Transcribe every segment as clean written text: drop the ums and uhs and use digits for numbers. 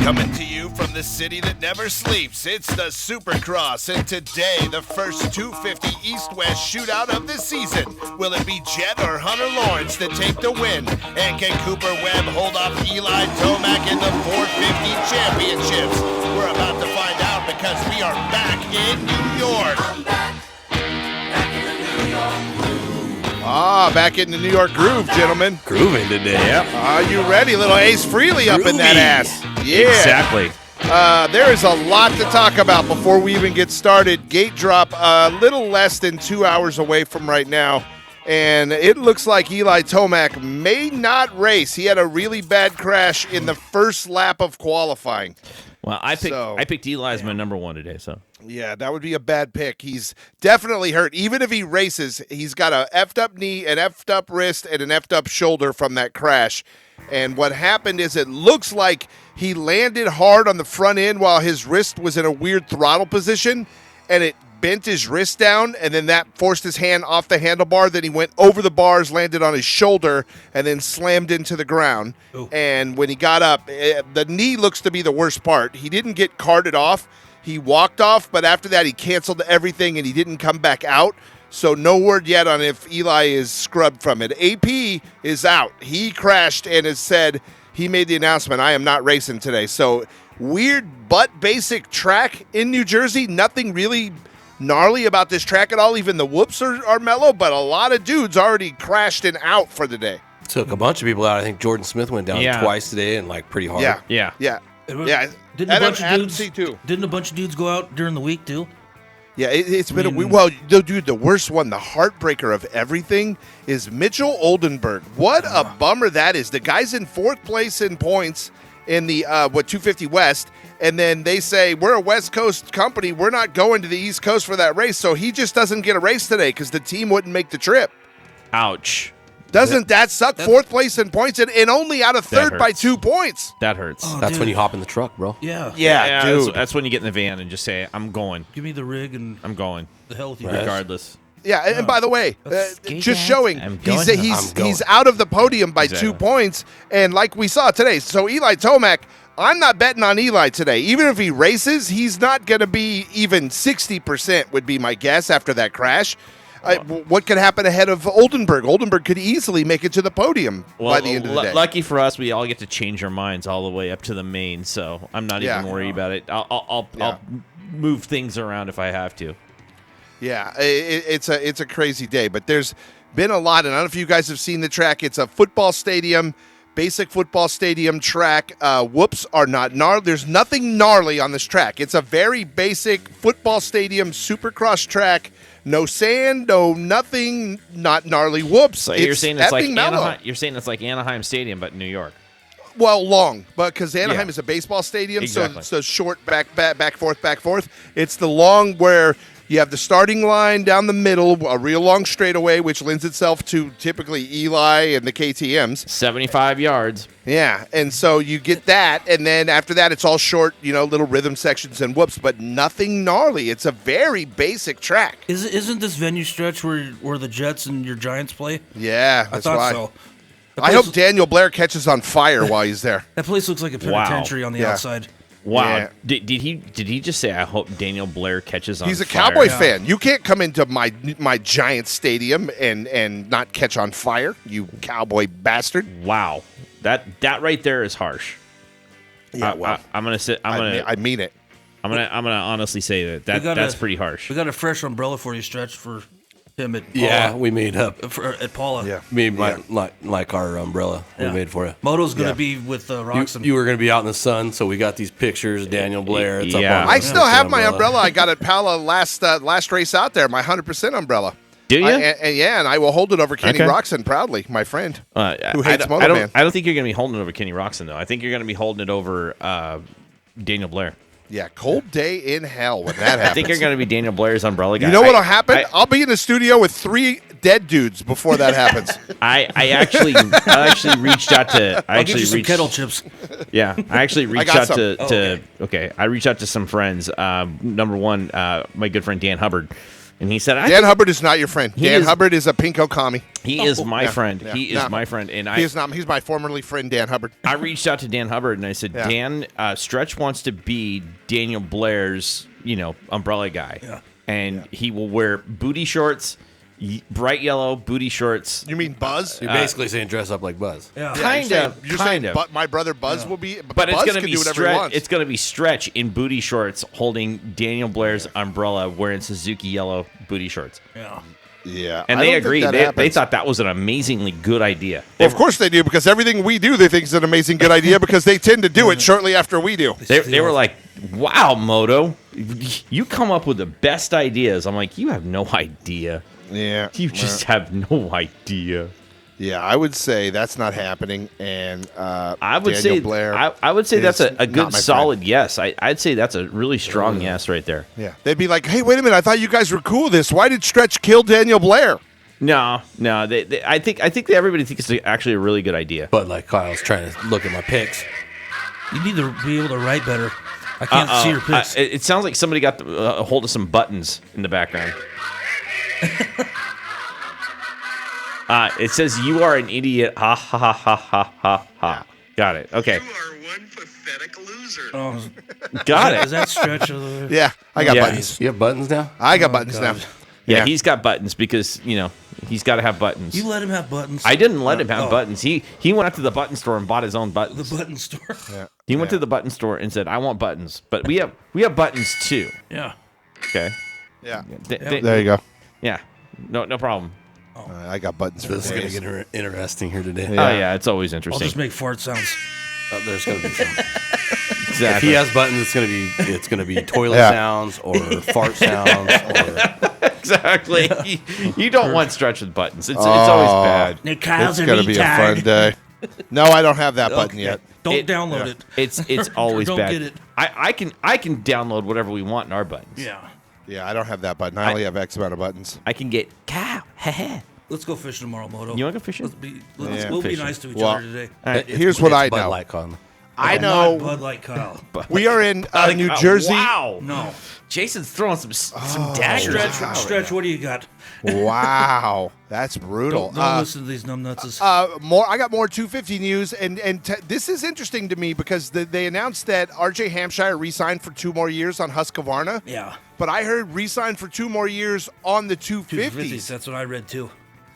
Coming to you from the city that never sleeps, it's the Supercross, and today the first 250 East-West shootout of the season. Will it be Jet or Hunter Lawrence that take the win? And can Cooper Webb hold off Eli Tomac in the 450 championships? We're about to find out because we are back in New York. Back in the New York groove, gentlemen. Grooving today, yep. Are you ready? Little Ace Frehley up in that ass. Yeah. Exactly. There is a lot to talk about before we even get started. Gate drop a little less than 2 hours away from right now, and it looks like Eli Tomac may not race. He had a really bad crash in the first lap of qualifying. Well, I picked Eli as my number one today, so. Yeah, that would be a bad pick. He's definitely hurt. Even if he races, he's got a effed up knee, an effed up wrist, and an effed up shoulder from that crash. And what happened is it looks like he landed hard on the front end while his wrist was in a weird throttle position, and it bent his wrist down, and then that forced his hand off the handlebar. Then he went over the bars, landed on his shoulder, and then slammed into the ground. Ooh. And when he got up, the knee looks to be the worst part. He didn't get carted off. He walked off, but after that he canceled everything, and he didn't come back out. So no word yet on if Eli is scrubbed from it. AP is out. He crashed and has said he made the announcement, I am not racing today. So weird but basic track in New Jersey. Nothing really gnarly about this track at all. Even the whoops are mellow, but a lot of dudes already crashed and out for the day. Took a bunch of people out. I think Jordan Smith went down twice today and pretty hard. Yeah. Didn't a bunch of dudes go out during the week too? Yeah, it's been the worst one, the heartbreaker of everything is Mitchell Oldenburg. What a bummer that is. The guy's in fourth place in points in the 250 West, and then they say, we're a West Coast company, we're not going to the East Coast for that race, so he just doesn't get a race today because the team wouldn't make the trip. Ouch. Doesn't that suck? Fourth place in points and only out of third by 2 points. That hurts. That's when you hop in the truck, bro. Yeah, dude. That's when you get in the van and just say, I'm going. Give me the rig and I'm going. The hell with you. Regardless. Yeah, and by the way, just showing he's out of the podium by 2 points, and like we saw today. So Eli Tomac, I'm not betting on Eli today. Even if he races, he's not going to be even 60% would be my guess after that crash. What could happen ahead of Oldenburg? Oldenburg could easily make it to the podium by the end of the day. Lucky for us, we all get to change our minds all the way up to the main, so I'm not even worried about it. I'll move things around if I have to. Yeah, it's a crazy day, but there's been a lot, and I don't know if you guys have seen the track. It's a football stadium, basic football stadium track. Whoops are not gnarly. There's nothing gnarly on this track. It's a very basic football stadium supercross track. No sand, no nothing, not gnarly whoops. So you're saying it's like Anaheim. You're saying it's like Anaheim Stadium, but New York. Well, long, but because Anaheim is a baseball stadium, exactly. so short, back, forth. It's the long where you have the starting line down the middle, a real long straightaway, which lends itself to typically Eli and the KTMs. 75 yards. Yeah, and so you get that, and then after that, it's all short, little rhythm sections and whoops, but nothing gnarly. It's a very basic track. Isn't this venue stretch where the Jets and your Giants play? Yeah, I thought so. I hope Daniel Blair catches on fire while he's there. That place looks like a penitentiary on the outside. Wow. Yeah. Did he just say, I hope Daniel Blair catches on fire? He's a Cowboy fan. You can't come into my Giants stadium and not catch on fire, you Cowboy bastard. Wow. That right there is harsh. Yeah, well, I'm going to sit. I mean it. I'm going to honestly say that's pretty harsh. We got a fresh umbrella for you, Stretch, for him at Paula. Yeah, we made up. At Paula. Yeah. Like our umbrella we made for you. Moto's going to be with Roxon. You were going to be out in the sun, so we got these pictures. Daniel Blair. It's up on I still have my umbrella I got at Paula last race out there, my 100% umbrella. Do you? And I will hold it over Kenny Roxon proudly, my friend, who hates Moto Man. I don't think you're going to be holding it over Kenny Roxon, though. I think you're going to be holding it over Daniel Blair. Yeah, cold day in hell when that happens. I think you're going to be Daniel Blair's umbrella guy. You know what'll happen? I'll be in the studio with 3 dead dudes before that happens. I actually reached out to. I'll get you some kettle chips. Yeah, I actually reached out to. I reached out to some friends. Number one, my good friend Dan Hubbard. And he said, Dan Hubbard is not your friend. Dan Hubbard is a pinko commie. He is my friend. Yeah. He is my friend. And he is not. He's my formerly friend, Dan Hubbard. I reached out to Dan Hubbard and I said, Dan, Stretch wants to be Daniel Blair's, umbrella guy. Yeah. And he will wear booty shorts, bright yellow booty shorts. You mean Buzz? You're basically saying dress up like Buzz. Yeah. Kind of. You're saying but my brother Buzz will be. But Buzz it's going to be Stretch. It's going to be Stretch in booty shorts holding Daniel Blair's umbrella wearing Suzuki yellow booty shorts. Yeah. Yeah. And they agreed. They thought that was an amazingly good idea. Well, of course they do, because everything we do, they think is an amazing good idea because they tend to do it shortly after we do. They were like, wow, Moto, you come up with the best ideas. I'm like, you have no idea. Yeah. You just have no idea. Yeah, I would say that's not happening. And I would Daniel say Blair I would say that's a good solid friend. yes. I'd say that's a really strong yes right there. Yeah. They'd be like, hey, wait a minute, I thought you guys were cool with this. Why did Stretch kill Daniel Blair? No. I think everybody thinks it's actually a really good idea. But like Kyle's trying to look at my picks. You need to be able to write better. I can't see your picks. It sounds like somebody got a hold of some buttons in the background. It says you are an idiot. Ha ha ha ha ha ha ha. Got it. Okay. You are one pathetic loser. Oh, got it. Is that Stretch? Yeah, I got buttons. You have buttons now? I got buttons now. Yeah, he's got buttons because he's got to have buttons. You let him have buttons. I didn't let him have buttons. He went out to the button store and bought his own buttons. The button store. Yeah. He went to the button store and said, "I want buttons," but we have buttons too. Yeah. Okay. Yeah. There you go. Yeah. No problem. I got buttons for this. Is going to get interesting here today. Yeah. Oh yeah, it's always I'll interesting. just make fart sounds. There's going to be some. Exactly. If he has buttons, it's going to be toilet sounds or fart sounds or. Exactly. You don't want Stretch with buttons. It's always bad. It's going to be a fun day. No, I don't have that button yet. Don't download it. It's always don't bad. Get it. I can download whatever we want in our buttons. Yeah. Yeah, I don't have that button. I only have X amount of buttons. I can get cow. Let's go fishing tomorrow, Moto. You want to go fishing? We'll be nice to each other today. Here's what I know. I know. Bud Light Kyle. We are in New Jersey. Wow. No. Jason's throwing some daggers. Stretch, what do you got? Wow, that's brutal. Don't listen to these numbnutses. I got more 250 news, and this is interesting to me because they announced that R.J. Hampshire re-signed for 2 more years on Husqvarna. Yeah. But I heard re-signed for 2 more years on the 250s. That's what I read too.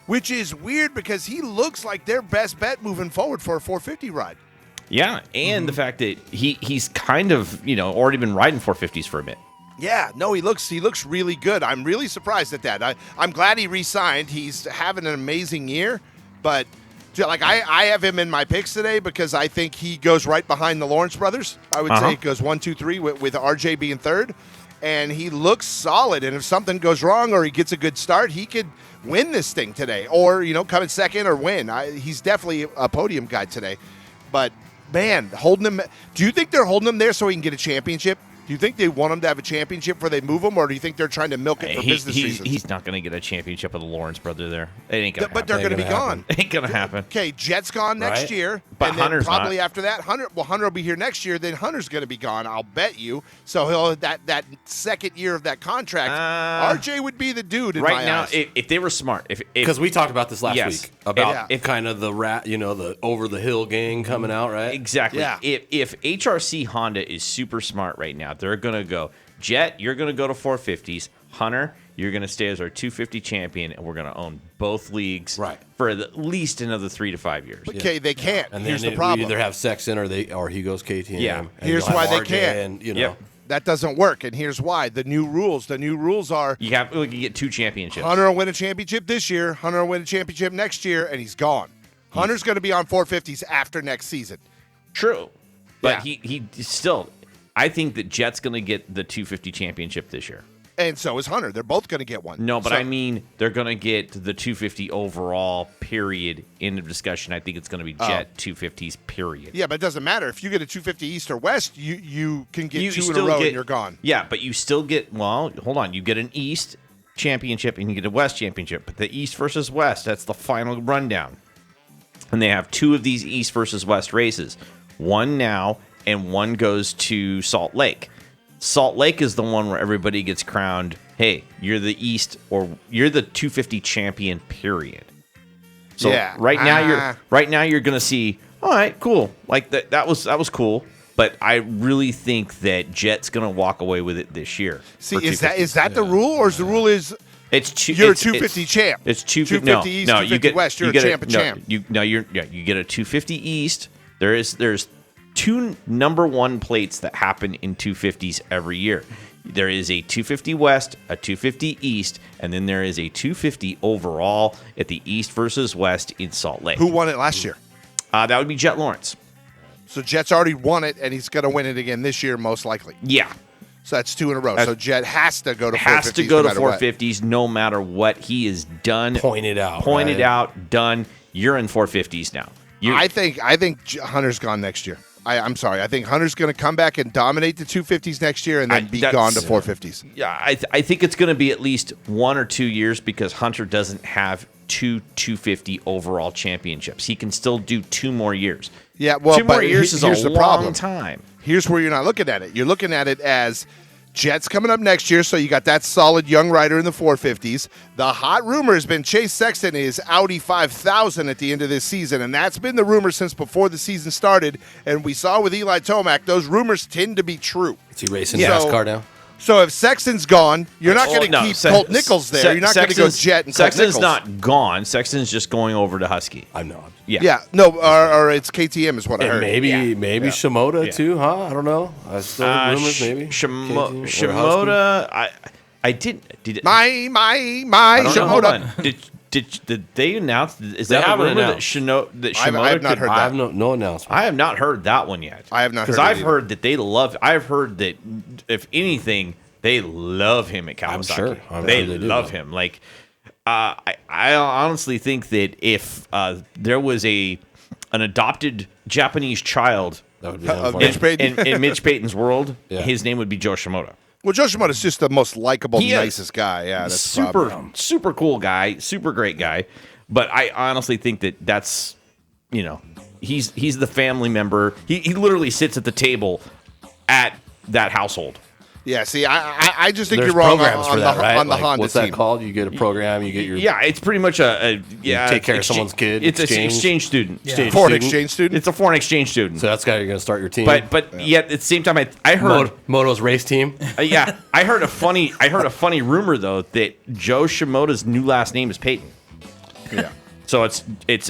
Which is weird because he looks like their best bet moving forward for a 450 ride. Yeah, and the fact that he's kind of already been riding 450s for a bit. Yeah, no, he looks really good. I'm really surprised at that. I'm glad he re-signed. He's having an amazing year, but like I have him in my picks today because I think he goes right behind the Lawrence brothers. I would say it goes 1, 2, 3 with RJ being third, and he looks solid. And if something goes wrong or he gets a good start, he could win this thing today, or come in second or win. He's definitely a podium guy today, but. Man, holding him. Do you think they're holding him there so he can get a championship? Do you think they want him to have a championship before they move him, or do you think they're trying to milk it for business reasons? He's not going to get a championship with the Lawrence brother there. It ain't going to happen. But they're going to be gone. It ain't going to happen. Okay, Jet's gone next year. But and Hunter's then probably not. after that, Hunter will be here next year. Then Hunter's going to be gone, I'll bet you. So he'll that second year of that contract, RJ would be the dude in right my now. eyes. If they were smart, because we talked about this last week about if kind of the the over the hill gang coming out, right? Exactly. Yeah. If HRC Honda is super smart right now, they're going to go, Jet, you're going to go to 450s. Hunter, you're going to stay as our 250 champion, and we're going to own both leagues for at least another 3 to 5 years. Okay, they can't. And here's then the problem. We either have Sexton or he goes KTM. Yeah. Here's why they RJ can't. And, that doesn't work, and here's why. The new rules are you get 2 championships. Hunter will win a championship this year. Hunter will win a championship next year, and he's gone. Hunter's going to be on 450s after next season. True. But he still, I think that Jet's going to get the 250 championship this year. And so is Hunter. They're both going to get one. No, but I mean they're going to get the 250 overall, period, end of discussion. I think it's going to be Jet 250s, period. Yeah, but it doesn't matter. If you get a 250 East or West, you can get 2 in a row and you're gone. Yeah, but you still get, hold on. You get an East championship and you get a West championship. But the East versus West, that's the final rundown. And they have 2 of these East versus West races. One now, and one goes to Salt Lake. Salt Lake is the one where everybody gets crowned, hey, you're the East, or you're the 250 champion, period. So right now you're going to see, all right, cool. Like that was cool. But I really think that Jet's going to walk away with it this year. See, is that the rule, or is the rule is you're a 250 champ? It's 250 East, 250 West. You're a champ. You get a 250 East. There's 2 number 1 plates that happen in 250s every year. There is a 250 West, a 250 East, and then there is a 250 overall at the East versus West in Salt Lake. Who won it last year? That would be Jet Lawrence. So Jet's already won it, and he's going to win it again this year, most likely. Yeah. So that's 2 in a row. So Jet has to go to 450s. Has to go to 450s no matter what. He is done. Pointed out, done. You're in 450s now. I think Hunter's gone next year. I'm sorry. I think Hunter's going to come back and dominate the 250s next year and then be gone to 450s. Yeah, I think it's going to be at least 1 or 2 years because Hunter doesn't have 2 250 overall championships. He can still do 2 more years. Yeah, well, 2 more years is a long problem. time. Here's where you're not looking at it. You're looking at it as Jet's coming up next year, so you got that solid young rider in the 450s. The hot rumor has been Chase Sexton is Audi 5000 at the end of this season, and that's been the rumor since before the season started. And we saw with Eli Tomac, those rumors tend to be true. Is he racing NASCAR now? So if Sexton's gone, you're not going to keep Colt Nichols there. You're not going to go Jet and Colt Nichols. Sexton's not gone. Sexton's just going over to Husky. I know. Yeah. No, or it's KTM is what I heard. Maybe Shimoda too, huh? I don't know. I still rumors maybe. Shimoda, I didn't. My Shimoda. Did they announce? Is that a rumor that Shimoda? I have not heard that. I have no announcement. I have not heard that one yet. I have not heard because I've heard that they love. I've heard that if anything, they love him at Kawasaki. I'm sure they do, love him. Like I honestly think that if there was an adopted Japanese child of Mitch Payton in Mitch Payton's world, his name would be Joe Shimoda. Well, Joe Shimoda's just the most likable, nicest guy. Yeah, that's super cool guy, super great guy. But I honestly think that's, he's the family member. He literally sits at the table at that household. Yeah, see, I just think There's you're wrong programs on for that, right? on the like, Honda what's team. that called? You get a program, you get your... Yeah, it's pretty much you take care of someone's kid. It's an exchange student. Yeah. Foreign exchange student? It's a foreign exchange student. So that's how you're going to start your team. But yet at the same time, I heard... Moto's race team? I heard a funny rumor, though, that Joe Shimoda's new last name is Payton. Yeah. So it's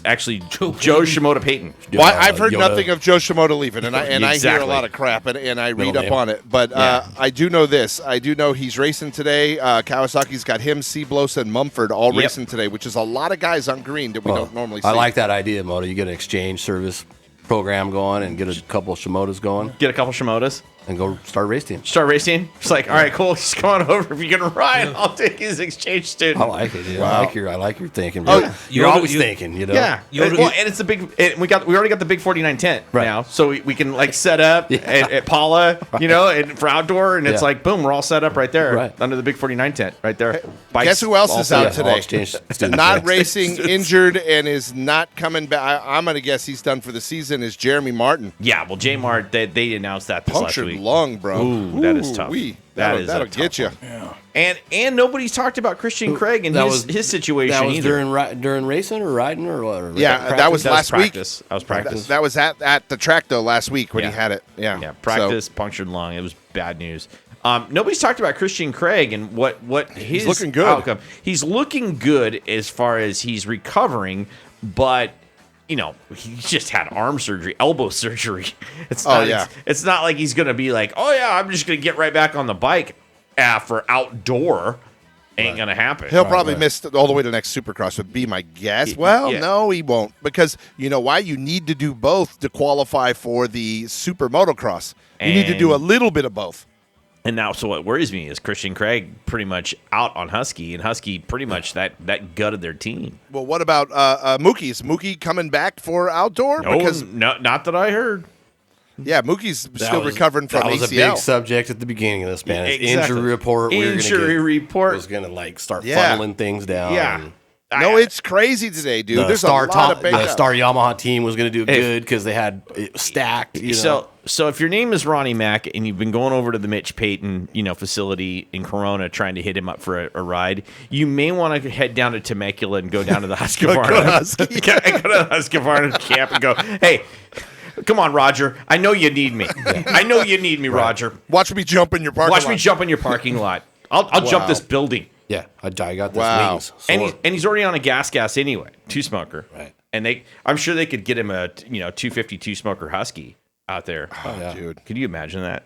actually Joe Shimoda Payton. Well, I've heard nothing of Joe Shimoda leaving, and I hear a lot of crap, and I read up on it. But I do know this. I do know he's racing today. Kawasaki's got him, Seablos, and Mumford all racing today, which is a lot of guys on green that we don't normally see. I like that idea, Moto. You get an exchange service program going and get a couple of Shimodas going. Get a couple Shimodas. And go start a race team. Start racing. It's like, all right, cool. Just come on over. If you're gonna ride, I'll take his exchange student. I like it. Dude. Wow. I like your thinking. Bro. Oh, you're always thinking. Yeah. And it's a big. We already got the big 49 tent now, so we can like set up at Paula, and for outdoor, and it's like boom, we're all set up right there under the big 49 tent right there. Bikes, guess who else is out today? Not racing, injured, and is not coming back. I'm gonna guess he's done for the season. Is Jeremy Martin? Yeah. Well, J Mart, they announced that this last week. Lung, bro. Ooh, that is tough. That'll get you. Yeah. And nobody's talked about Christian Craig and his situation that was either. During racing or riding or what? That was last week. That was practice. That was at the track though last week when he had it. Yeah. Practice, punctured lung. It was bad news. Nobody's talked about Christian Craig and what his looking good. Outcome. He's looking good as far as he's recovering, but he just had arm surgery, elbow surgery. It's not like he's going to be like, I'm just going to get right back on the bike for outdoor. Ain't going to happen. He'll probably miss all the way to next Supercross would be my guess. No, he won't. Because you know why? You need to do both to qualify for the Super Motocross. You need to do a little bit of both. And now, so what worries me is Christian Craig pretty much out on Husky, and Husky pretty much that gutted their team. Well, what about Mookie? Is Mookie coming back for outdoor? No, not that I heard. Yeah, Mookie's still recovering from ACL. That was a big subject at the beginning of this, man. Exactly. Injury report. Injury report was going to start funneling things down. Yeah. No, it's crazy today, dude. There's a lot of big The Star Yamaha team was going to do good because they had it stacked. So if your name is Ronnie Mack and you've been going over to the Mitch Payton, facility in Corona trying to hit him up for a ride, you may want to head down to Temecula and go down to the Husqvarna. go to the Husqvarna camp and go, hey, come on, Roger. I know you need me. I know you need me, Roger. Watch me jump in your parking lot. Watch me jump in your parking lot. I'll jump this building. Yeah, I got this wings. And he's already on a gas anyway, two-smoker. Right. And I'm sure they could get him a 252 smoker Husky out there. Oh, yeah. Dude. Could you imagine that?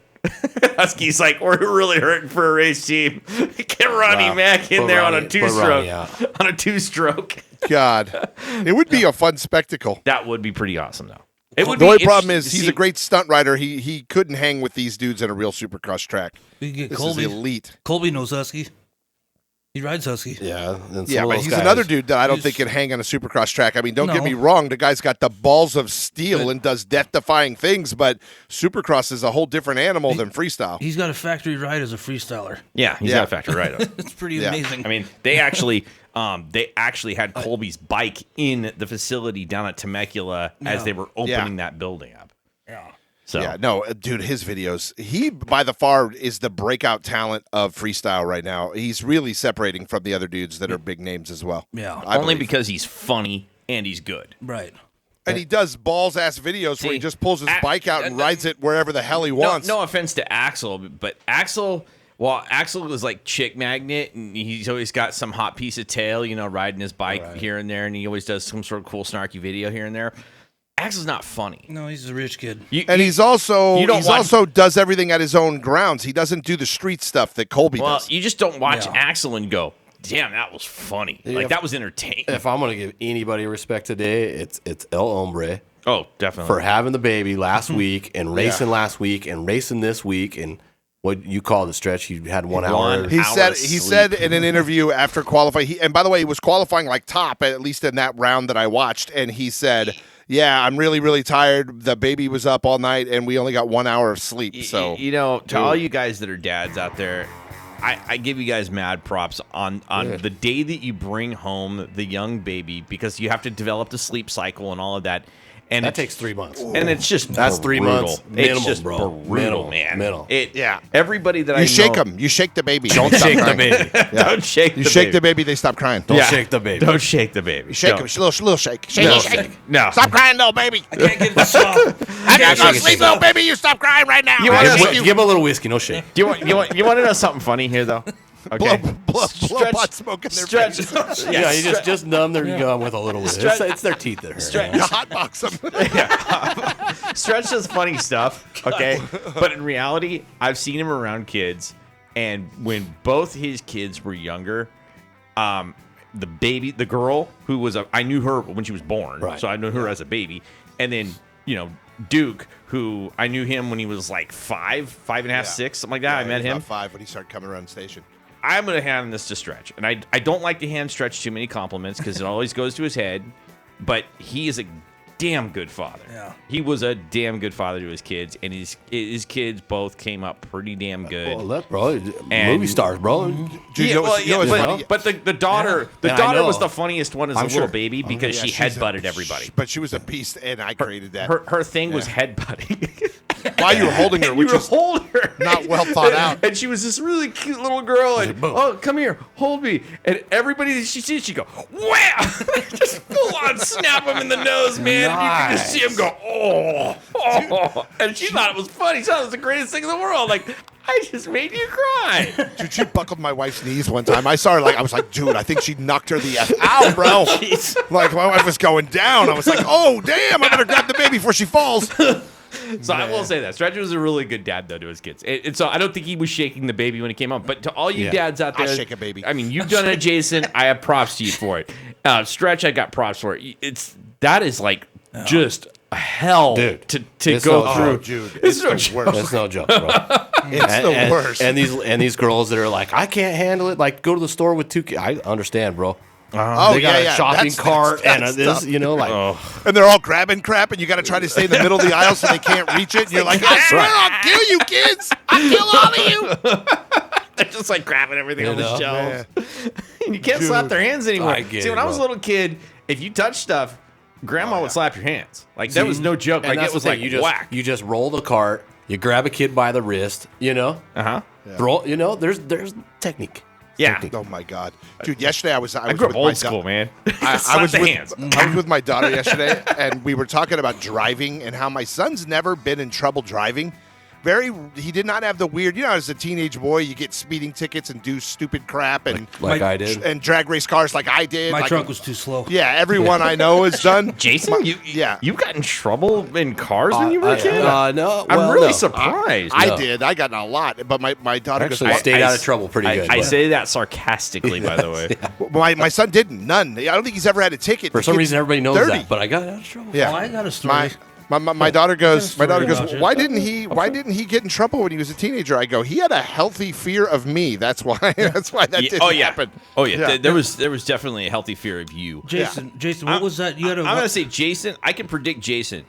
Husky's like, we're really hurting for a race team. Get Ronnie Mack in there on a two-stroke. On a two-stroke. God. It would be a fun spectacle. That would be pretty awesome, though. The only problem is he's a great stunt rider. He couldn't hang with these dudes in a real Supercross track. This is elite. Colby knows Husky. He rides Husky. Yeah. But he's another dude that I don't think can hang on a Supercross track. I mean, don't get me wrong. The guy's got the balls of steel and does death-defying things, but Supercross is a whole different animal than freestyle. He's got a factory ride as a freestyler. Yeah, he's got a factory ride. It's pretty amazing. I mean, they actually had Colby's bike in the facility down at Temecula as they were opening that building up. Yeah. So. Yeah, no, dude, his videos, he by the far is the breakout talent of freestyle right now. He's really separating from the other dudes that are big names as well. Yeah. Only because he's funny and he's good. Right. And he does balls-ass videos where he just pulls his bike out and rides it wherever the hell he wants. No offense to Axel, but Axel was like chick magnet, and he's always got some hot piece of tail, riding his bike here and there, and he always does some sort of cool snarky video here and there. Axel's not funny. No, he's a rich kid. He's also does everything at his own grounds. He doesn't do the street stuff that Colby does. Well, you just don't watch Axel and go, damn, that was funny. That was entertaining. If I'm going to give anybody respect today, it's El Hombre. Oh, definitely. For having the baby last week and racing last week and racing this week and what you call the stretch. You had 1 hour. He said in an interview after qualifying, and by the way, he was qualifying like top, at least in that round that I watched, and he said, yeah, I'm really, really tired. The baby was up all night, and we only got 1 hour of sleep. So, to all you guys that are dads out there, I give you guys mad props on the day that you bring home the young baby, because you have to develop the sleep cycle and all of that. And that takes 3 months. And it's just that's brutal. 3 months. It's just bro. brutal, man. Yeah. Everybody that I know. You shake them. You shake the baby. Don't shake the baby. Don't shake the baby. You shake the baby, they stop crying. Don't shake the baby. Don't shake the baby. You shake them. Little shake. Shake. No. Stop crying, little baby. I can't get this off. I gotta go sleep, little baby. You stop crying right now. Give him a little whiskey. No shake. You want to know something funny here, though? Okay. Blow pot smoke in their face. Yeah, you just numb their gum with a little whiskey. It's their teeth that hurt. You hotbox them. Stretch does funny stuff, okay? But in reality, I've seen him around kids, and when both his kids were younger, the girl who was I knew her when she was born, so I knew her as a baby, and then Duke, who I knew him when he was like 5 and a half, 6, something like that. I met him about 5 when he started coming around the station. I'm going to hand this to Stretch. And I don't like to hand Stretch too many compliments because it always goes to his head. But he is a damn good father. Yeah. He was a damn good father to his kids. And his kids both came up pretty damn good. Well, look, bro. Movie stars, bro. Dude, but the daughter was the funniest one as a little baby because she headbutted everybody. But she was a beast, and I created that. Her thing was headbutting. While you were holding her, which is not well thought out. And she was this really cute little girl, and come here, hold me. And everybody that she sees, she go, wham! Just full on snap him in the nose, man. Nice. And you can just see him go, oh. And she thought it was funny. She thought it was the greatest thing in the world. Like, I just made you cry. Dude, she buckled my wife's knees one time. I saw her, I was like, dude, I think she knocked her the F out, bro. Like, my wife was going down. I was like, oh, damn, I better grab the baby before she falls. So I will say that Stretch was a really good dad though to his kids, and so I don't think he was shaking the baby when it came out. But to all you dads out there, I shake a baby. I mean, you've done it, Jason. I have props to you for it. Stretch, I got props for it. That is like just hell to go through. Oh, dude, it's the worst. It's no joke, bro. It's the worst. And these girls that are like, I can't handle it. Like, go to the store with 2 kids. I understand, bro. They got a shopping cart and this, and they're all grabbing crap, and you got to try to stay in the middle of the aisle so they can't reach it. And you're like, I swear I'll kill you, kids. I'll kill all of you. They're just like grabbing everything on the shelves. And you can't slap their hands anymore. See, when I was a little kid, if you touch stuff, Grandma would slap your hands. Like, that was no joke. Like, it was like whack. You just roll the cart, you grab a kid by the wrist, Uh-huh. Roll, there's technique. Yeah. Oh my God, dude! Yesterday I grew up old school, man. I was with my daughter yesterday, and we were talking about driving and how my son's never been in trouble driving. He did not have the weird, as a teenage boy, you get speeding tickets and do stupid crap and like I did, and drag race cars like I did. My trunk was too slow. Yeah, everyone I know is done. Jason, you got in trouble in cars when you were a kid? No, I'm really surprised. I did. I got in a lot, but my daughter actually stayed out of trouble pretty good. I say that sarcastically, by the way. My son didn't. None. I don't think he's ever had a ticket. For some reason, everybody knows 30. that, but I got out of trouble. Yeah, I got a story. My daughter goes, why didn't he get in trouble when he was a teenager? I go, he had a healthy fear of me. That's why that didn't happen. Oh yeah. There was definitely a healthy fear of you. Jason, what was that? You had I'm gonna say Jason. I can predict Jason.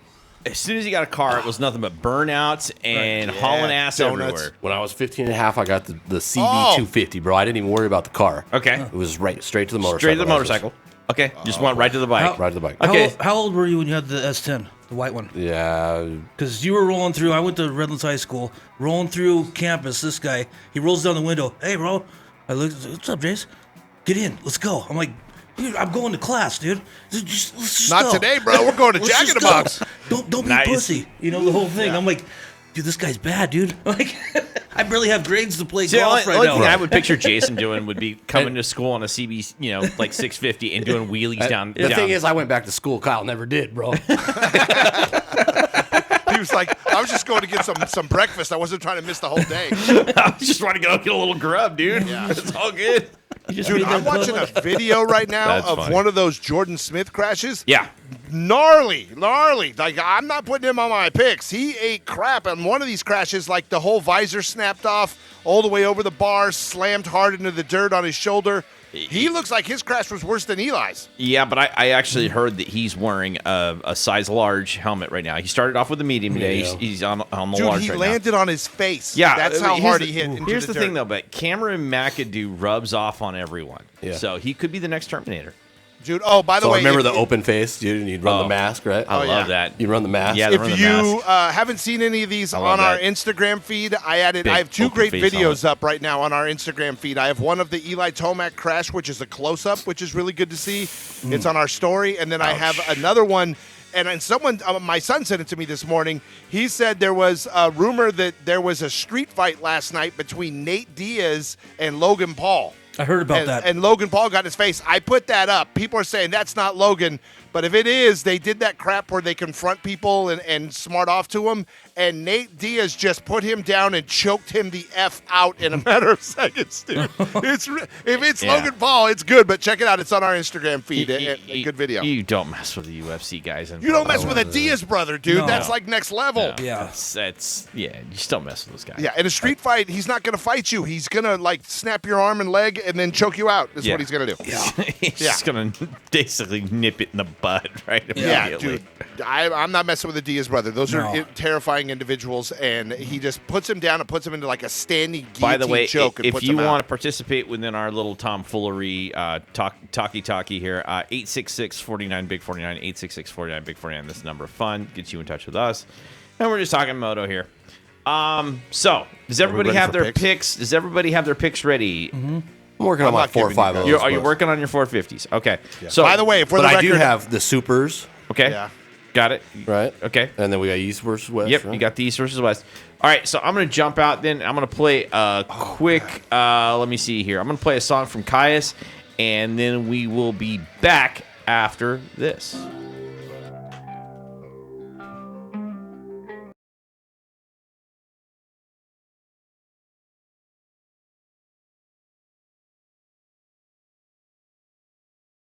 As soon as he got a car, it was nothing but burnouts and hauling ass donuts. everywhere. When I was 15 and a half, I got the CB250, bro. I didn't even worry about the car. Okay. It was straight to the motorcycle. Straight to the motorcycle. Okay. Just went right to the bike. Right to the bike. Okay. How old were you when you had the S10, the white one? Yeah. Because you were rolling through. I went to Redlands High School, rolling through campus. This guy, he rolls down the window. Hey, bro. I look. What's up, Jace? Get in. Let's go. I'm like, dude, I'm going to class, dude. Let's just Not go. today, bro. We're going to Let's Jack in just the go. Box. Don't be Nice. a pussy. The whole thing. I'm like, dude, this guy's bad, dude. Like, I barely have grades to play golf the right only now. thing I would picture Jason doing would be coming to school on a CB, like 650 and doing wheelies down. The thing is, I went back to school. Kyle never did, bro. He was like, I was just going to get some breakfast. I wasn't trying to miss the whole day. I was just trying to go get a little grub, dude. Yeah. It's all good. Dude, I'm watching a video right now That's of funny. one of those Jordan Smith crashes. Yeah. Gnarly. Like, I'm not putting him on my picks. He ate crap on one of these crashes. Like, the whole visor snapped off all the way over the bar, slammed hard into the dirt on his shoulder. He looks like his crash was worse than Eli's. Yeah, but I actually heard that he's wearing a size large helmet right now. He started off with a medium today. Yeah. He's on the Dude, large he right landed on his face. Yeah, That's how hard he hit. Here's the dirt. thing, though, but Cameron McAdoo rubs off on everyone. Yeah. So he could be the next Terminator. Dude, by the So way. remember the open face, dude, and you'd run the mask, right? I love that. You run the mask. Yeah, If you haven't seen any of these love on our that. Instagram feed, I have two open great face videos up right now on our Instagram feed. I have one of the Eli Tomac crash, which is a close-up, which is really good to see. It's on our story. And then I have another one, and someone, my son sent it to me this morning. He said there was a rumor that there was a street fight last night between Nate Diaz and Logan Paul. I heard about that. And Logan Paul got his face. I put that up. People are saying that's not Logan. But if it is, they did that crap where they confront people and smart off to them. And Nate Diaz just put him down and choked him the F out in a matter of seconds, dude. If it's Logan Paul, it's good. But check it out. It's on our Instagram feed. A good video. You don't mess with the UFC guys. You don't mess with a Diaz brother, dude. No. That's like next level. No, Yeah. That's you just don't mess with those guys. Yeah, in a street fight, he's not going to fight you. He's going to, like, snap your arm and leg and then choke you out. That's what he's going to do. He's just going to basically nip it in the bud, right? Yeah, immediately. dude. I'm not messing with the Diaz brother. Those are No. terrifying individuals, and he just puts him down and puts him into like a standing guillotine By the way, choke. And if puts you him want out. to participate within our little tomfoolery talkie here, 866-49-BIG-49, 866-49-BIG-49. This number of fun gets you in touch with us. And we're just talking moto here. So, does everybody ready have for their picks? Does everybody have their picks ready? I'm working on my not 4 or giving 5 you of guys- those. Are you but- working on your 450s? Okay. So, By the way, for But the I record, do have the supers, okay. Yeah. Got it. right? Okay. And then we got East versus West. Yep, right? you got the East versus West. All right, so I'm going to jump out then. I'm going to play a quick, let me see here. I'm going to play a song from Caius, and then we will be back after this.